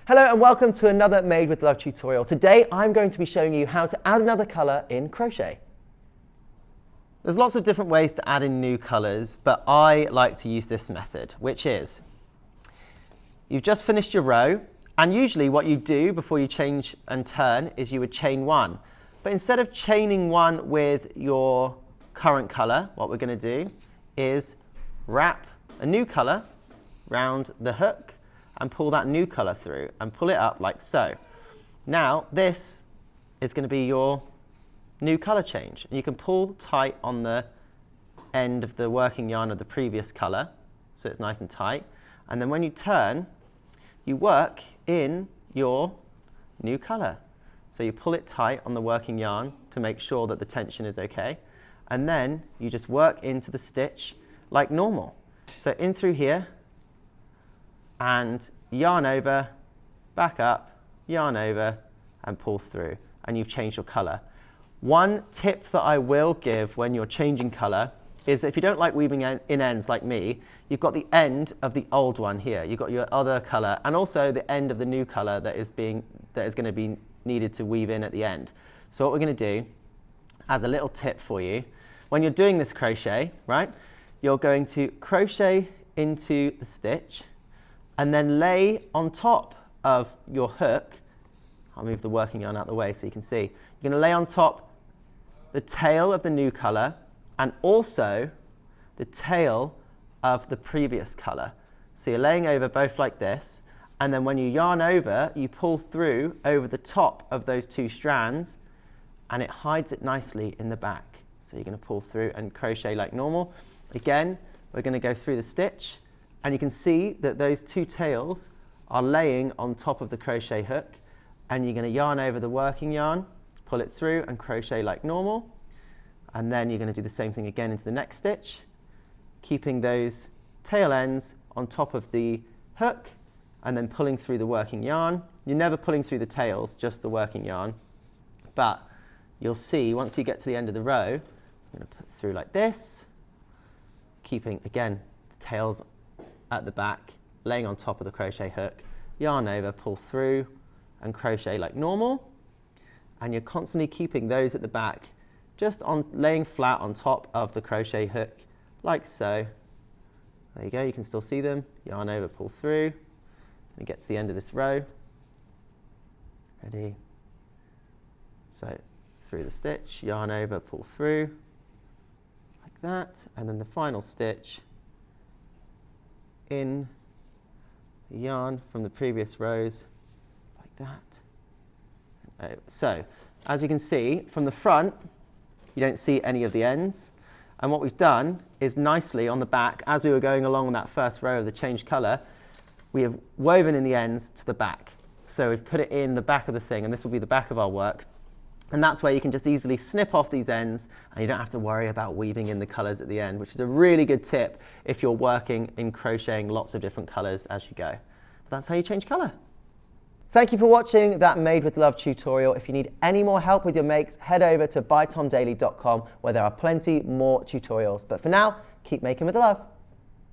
Hello and welcome to another Made with Love tutorial. Today I'm going to be showing you how to add another colour in crochet. There's lots of different ways to add in new colours, but I like to use this method, which is you've just finished your row, and usually what you do before you change and turn is you would chain one. But instead of chaining one with your current colour, what we're going to do is wrap a new colour round the hook and pull that new colour through and pull it up like so. Now this is going to be your new colour change. And you can pull tight on the end of the working yarn of the previous colour so it's nice and tight. And then when you turn, you work in your new colour. So you pull it tight on the working yarn to make sure that the tension is okay. And then you just work into the stitch like normal. So in through here, and yarn over, back up, yarn over, and pull through, and you've changed your colour. One tip that I will give when you're changing colour is if you don't like weaving in ends like me, you've got the end of the old one here. You've got your other colour, and also the end of the new colour that is going to be needed to weave in at the end. So what we're going to do, as a little tip for you, when you're doing this crochet, right, you're going to crochet into the stitch, and then lay on top of your hook. I'll move the working yarn out of the way so you can see. You're going to lay on top the tail of the new colour and also the tail of the previous colour. So you're laying over both like this, and then when you yarn over, you pull through over the top of those two strands, and it hides it nicely in the back. So you're going to pull through and crochet like normal. Again, we're going to go through the stitch, and you can see that those two tails are laying on top of the crochet hook, and you're going to yarn over the working yarn, pull it through and crochet like normal, and then you're going to do the same thing again into the next stitch, keeping those tail ends on top of the hook and then pulling through the working yarn. You're never pulling through the tails, just the working yarn, but you'll see once you get to the end of the row, I'm going to put through like this, keeping again the tails at the back, laying on top of the crochet hook, yarn over, pull through and crochet like normal, and you're constantly keeping those at the back just on laying flat on top of the crochet hook like so. There you go, you can still see them. Yarn over, pull through, and get to the end of this row. Ready? So through the stitch, yarn over, pull through like that, and then the final stitch in the yarn from the previous rows like that. So as you can see from the front, you don't see any of the ends, and what we've done is nicely on the back, as we were going along on that first row of the change colour, we have woven in the ends to the back. So we've put it in the back of the thing, and this will be the back of our work. And that's where you can just easily snip off these ends, and you don't have to worry about weaving in the colours at the end, which is a really good tip if you're working in crocheting lots of different colours as you go. But that's how you change colour. Thank you for watching that Made with Love tutorial. If you need any more help with your makes, head over to bytomdaily.com where there are plenty more tutorials. But for now, keep making with love.